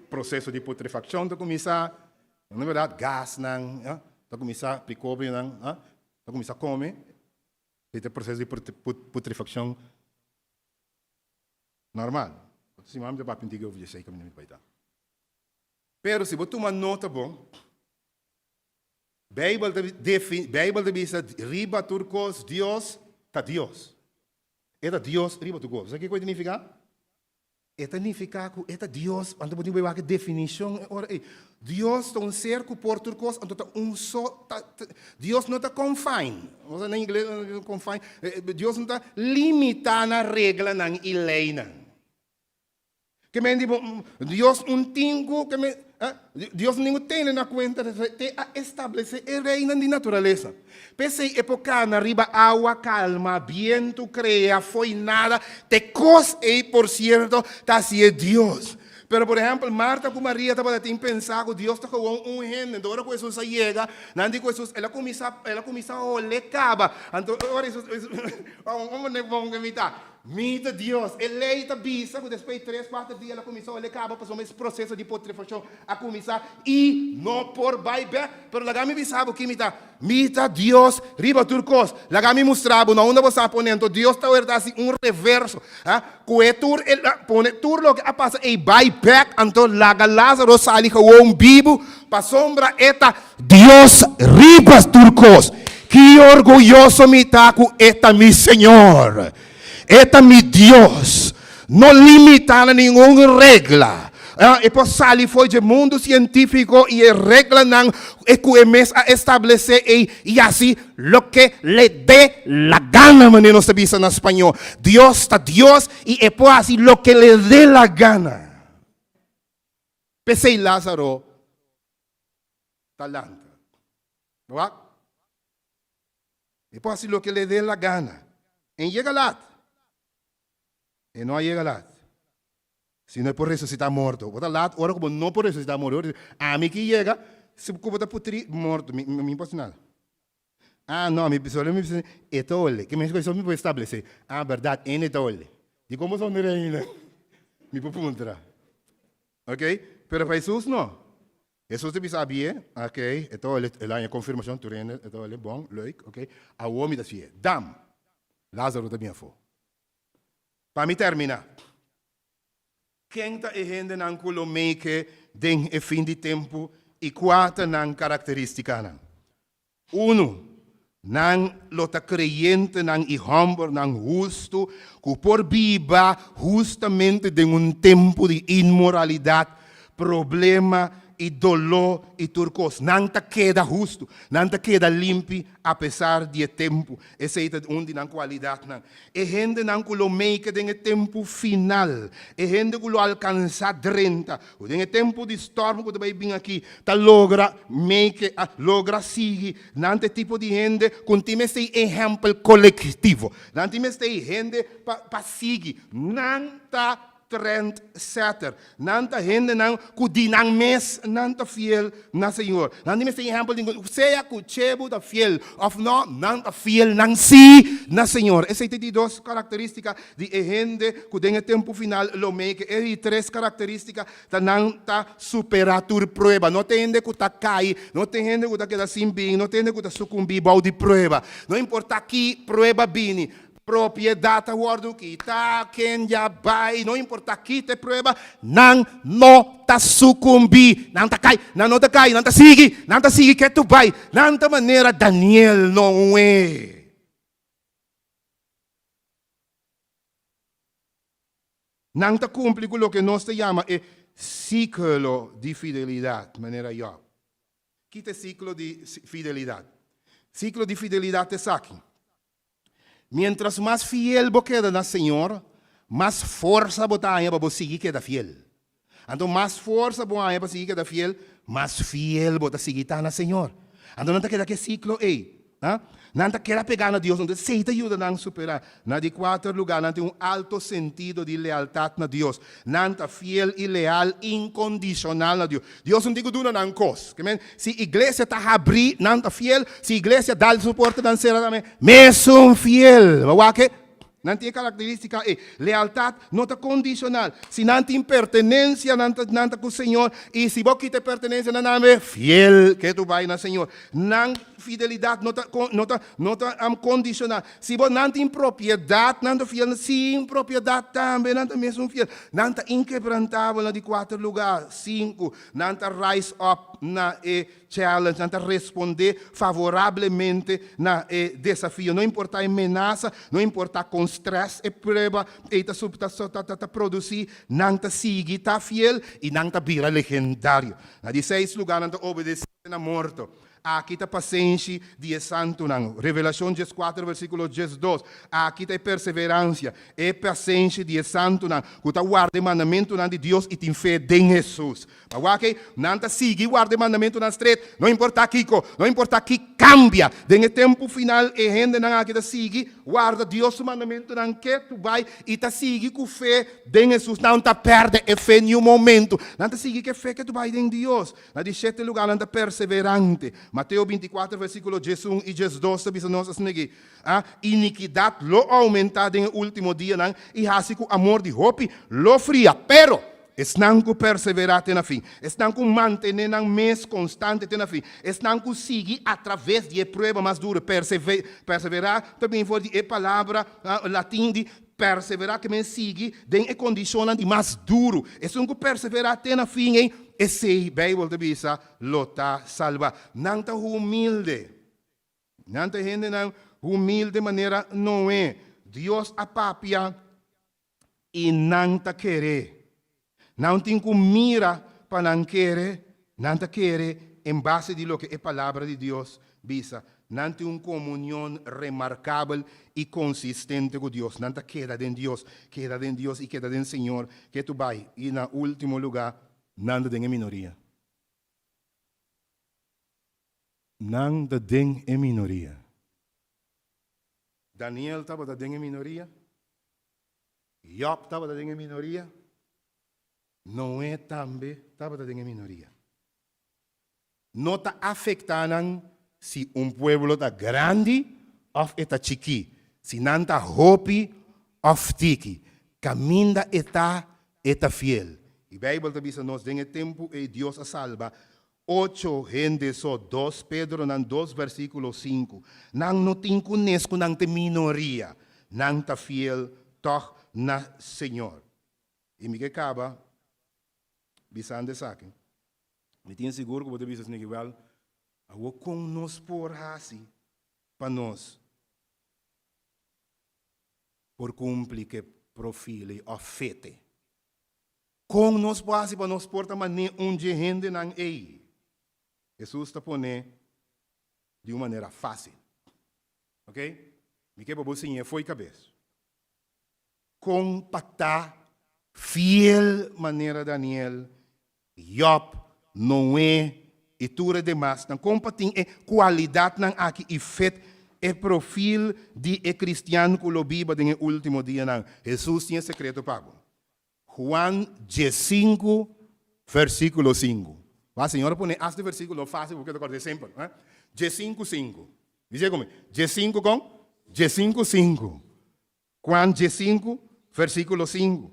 processo de putrefação está começar, na verdade, gás não, está começar a picobre não, está começar a comer, esse processo de putrefação normal. Se não me dá para eu vou sei que não vai dar. Pero se você tomar nota bom, Bíblia diz riba turcos Deus está Deus. É Deus riba turcos. Sabe o que significa? Eta significa que eta Deus, ando podemos ver a definição, Deus é um ser que por turcos, ando tá só, Deus não está confine, ou em inglês confine, Deus não está limitado na regra não e lei não. Que me digo, Deus não tem Deus não tem na conta de estabelecer a reina de natureza. Pensei época na riba água calma, viento crea, foi nada, te cos e por cierto, tá se é Deus. Pero, por exemplo, Marta com Maria estava tentando pensar que Deus está com gente, então agora que Jesus chega, não digo Jesus, ela começa a olhar caba, então agora Jesus, vamos imitar. Mita Deus, ele está vista, que depois de 3-4 dias ela começou a olhar caba, passou esse processo de putrefação a começar, e não por baibe, pero lá me bisabo que mita Deus, riba turcos, lá me mostrava, na onda você ponendo, Deus está verdade assim, reverso, que tur, pone tur lo que passa, e buyback, então lá Lázaro sali com vivo, para sombra eta Deus riba turcos, que orgulhoso me taco eta mi Senhor. Eta mi Deus, não limita nenhuma regra. E por sair foi de mundo científico e a regra não é que começa a estabelecer e assim lo que le dé la gana, menino se diz em espanhol. Deus está Deus e é por assim lo que le dé la gana. Pensei Lázaro, talento, não é? É por assim lo que le dé la gana. E chega lá. E não chega lá. Se não é por ressuscitar morto. Bota lá, ora como não por ressuscitar morto. A mim que chega, se como está putri morto, me importa nada. Não, me pessoa me diz, é tole. Que me coisa me pode estabelecer. Verdade, é tole. E como são ainda? Me pergunta. Ok? Pero para Jesus não. Jesus te sabia, ok? É tole, lá é confirmação, tu rende, é tole, bom, leuk, ok? A homem da fie. Dam. Lázaro também foi. Para me terminar, quem está errando na colomeique den e fim de tempo e quatro na característica. Nan lota creyente nan e humble nan justo, que por viva justamente de tempo de imoralidade, problema e dolor e turcos. Não te queda justo, não te queda limpo, apesar de tempo. Essa é onde não qualidade. E gente não que lo make em tempo final. E gente que lo alcança 30. Em tempo de storm que vai vir aqui, tá logra make, logra seguir. Não tem tipo de gente que tem esse exemplo coletivo. Não tem esse gente para seguir. Não tá trendsetter. Nanta gente não kudinang mes nanta fiel na Senhor. Nanta mes exemplo de seja kuchebo da fiel of não nanta fiel nang si na Senhor. Essa é de duas características de gente que tem tempo final lo make. E três características da nanta superatur prueba. Não tem gente que tá cai, não tem gente que tá queda sem bem, não tem gente que tá sucumbir bau de prueba. Não importa que prueba bini. Propriedade guardo que tá quem já vai, não importa que te prueba, não tá sucumbi, não tá cai, não tá sigue que tu vai, não tá maneira Daniel não é. Não tá cumpre com o que nós te chama é ciclo de fidelidade, maneira Job. Que é ciclo de fidelidade? Ciclo de fidelidade é aqui. Mientras mais fiel você queda na Senhor, mais força você tem para seguir queda fiel. Então, mais força você tem para seguir queda fiel, mais fiel você seguir na Senhor. Então, não está queda que ciclo aí. Não está queda pegar na Deus, não te ajuda a superar. Na de quatro lugar, não tem alto sentido de lealdade na Deus. Não está fiel e leal incondicional na Deus. Deus não diz que não é coisa. Se a igreja está abrindo, não está fiel. Se a igreja dá o suporte, não será também. Mesmo fiel. Não tem característica lealdade não está condicional. Se não tem pertenência, não está com o Senhor. E se você tem pertenência, não é fiel que tu vai na Senhor. Não fidelidade não está condicional. Se você não tem propriedade, não está fiel. Sim, propriedade também, não está mesmo fiel. Não está inquebrantável de 4 lugares. 5, não está rise up na challenge, não está responder favoravelmente na desafio. Não importa a ameaça, não importa com stress e prova, está produzir, não está seguir, está fiel e não está vira legendário. Na 16 lugar, não está obedecer na morte. Aqui está paciência de santo. Revelação 14, versículo 12. Aqui está perseverança. É paciência de santo. Que está guarda o mandamento de Deus e tem fé em Jesus. Mas não está seguir guarda o mandamento na street. Não importa aqui, não importa aqui cambia. Em tempo final, a gente não aqui está seguir guarda Deus o mandamento não que tu vai e está seguir com fé em Jesus. Não está perde a fé em nenhum momento. Não está seguir com fé que tu vai em Deus. Na 17 lugar, não está perseverante. Mateus 24, versículo 11 e 12, bisa nós negue. Iniquidade lo aumentada em último dia, não? E assim o amor de hope lo fria. Pero, estão com perseverar na fim. Estão com manter na mês constante na fim. Estão com seguir através de prova mais dura. Perseverar também foi a palavra latim de perseverar que me sigue tem a condição de mais duro. Estão com perseverar na fim, hein? Esse Bíblia de bisa lota salva. Não está humilde. Não está gente não humilde de maneira não é. Deus apapia e não está querer. Não tem como mira para não querer. Não está querer em base de lo que a palavra de Deus bisa. Não tem uma comunhão remarcável e consistente com Deus. Não está queda em Deus e queda em Senhor. Que tu vai. E na último lugar, não tem minoria. Não tem minoria. Daniel estava em minoria. Job estava em minoria. Noé também estava em minoria. Não está afetando se pueblo está grande ou está chiqui. Se não está hopi ou tiki. Caminha está fiel. E a Bíblia diz que nós temos tempo e Deus a salva. 8 gente só, 2 Pedro, 2 versículo 5. Não tem conhecimento, não tem minoria. Não está fiel, toch na Senhor. E me acaba, bisando aqui. Me tenho seguro que você bisa assim igual. Agora com nós por assim, para nós. Por cumprir que profile ou fete. Com nós quase para nós porta mas um de gente não é. Jesus está pondo de uma maneira fácil. Ok? Me quebra bolsinha foi cabeça. Compactar fiel maneira Daniel, Job, Noé e tudo demais. Não compartilhar a qualidade não aqui e feito o perfil de cristiano que o Bíblia no último dia não. Jesus tinha secreto pago. Juan 5, versículo 5. A senhora põe este versículo fácil porque eu acordei sempre. G5, 5. Diz comigo. G5 com? G5, 5. Juan G5, versículo 5.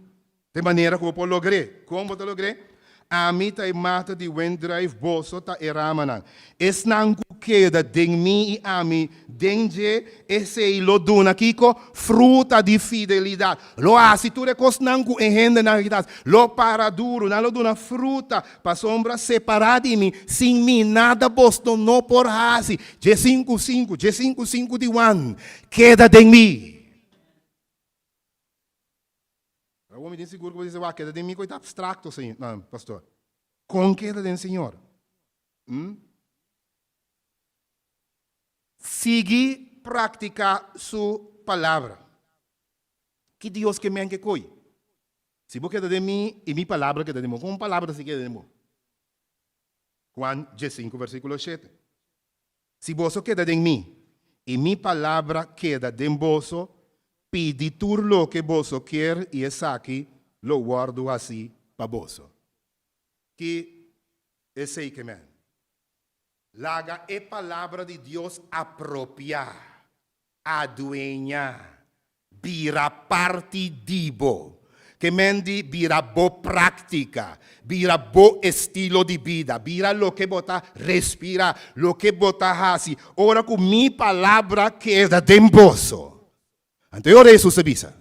De maneira que eu posso lograr. Como eu logrei? A mim tá mata de wendrive bolso tá eramanan. Es nangu queda den mi e a mim denje esse lo duna kiko fruta de fidelidade. Lo asi tu recos nangu e rende na realidade. Lo para duro, na lo duna fruta pa sombra separada de mim. Sem mim nada bosto no por hasi. G5, 5 de one. Queda den mi. O homem tem seguro que você diz, queda de mim, coisa abstracto, senhor. Não, pastor. Com queda do Senhor. Seguir, praticar sua palavra. Que Deus que me coi. Se você queda de mim, e minha palavra queda de mim. Como palavra se queda de mim? Juan 5, versículo 7. Se você queda de mim, e minha palavra queda de você, pedi tudo lo que você quer e essa aqui lo guardo assim para você. Que esse aí que man. Laga é palavra de Deus apropriar, adueñar, vira partidivo. Que mendi vira bo prática, vira bo estilo de vida, vira lo que bota respira, lo que bota hasi. Ora com minha palavra queda temposo. Anterior Jesus se visa.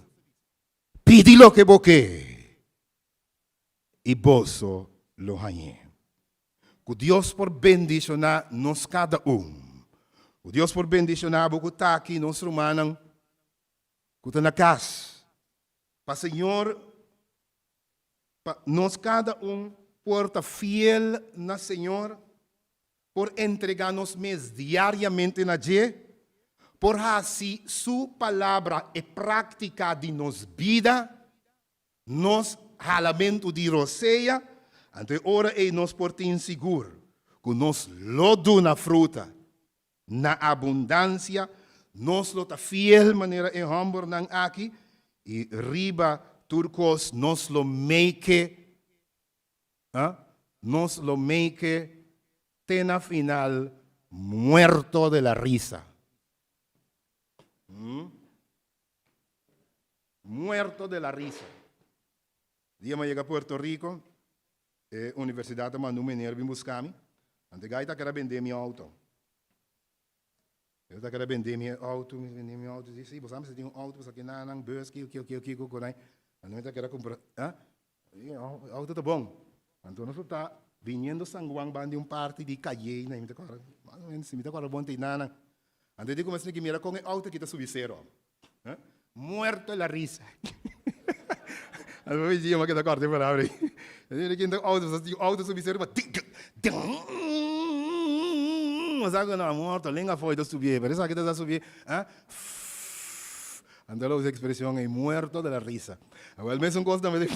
Pidi lo que boque. E boso lo hanhe. Que Deus por bendicionar nos cada Que Deus por bendicionar o que está aqui, nos romanos, que está na casa. Para Senhor, nos cada porta fiel na Senhor, por entregar-nos mes diariamente na dia. Por assim, sua palavra é prática de nos vida, nos ralamento de roceia, ante ora é nos portem seguro, que nos lodo na fruta, na abundância, nos lota fiel maneira em Hamburg nang aqui, e riba turcos nos lo make, tena final muerto de la risa. Muerto de la risa. Dia me llega a Puerto Rico, universidade mandou menino vir buscar-me. Antes eu queria vender meu auto. Eu queria vender meu auto, disse, você tem auto, você tem um bus, que, eu queria comprar. O auto tá bom. Então nós está vindo San Juan, bande parte de calle, né? Me tá agora bom tem nada. Antes de começar a mirar com o auto que está subindo zero. Muerto la risa. Allora io ma che d'accordo per avere. O auto subindo zero, mas agora não morto, lenga foi do subir, parece que está subir, Andalo usa expressão é muerto de la risa. Agora mesmo coisa também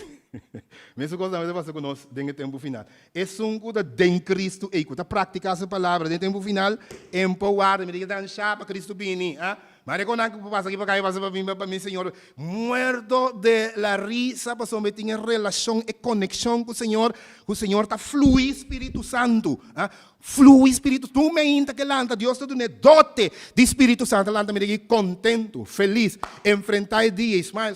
passa conosco dentro do tempo final. É um coisa de Cristo e que praticar essa palavra dentro do tempo final, empowered, me diga dan chapa Cristo bini, Mas quando eu passo aqui para cá, passa para mim, Senhor, muerto de la risa, para somente em relação e conexão com o Senhor está flui Espírito Santo, flui Espírito, tu me inta que lanta, Deus te dá dote de Espírito Santo, lanta me diga contento, feliz, enfrentar o dia, smile,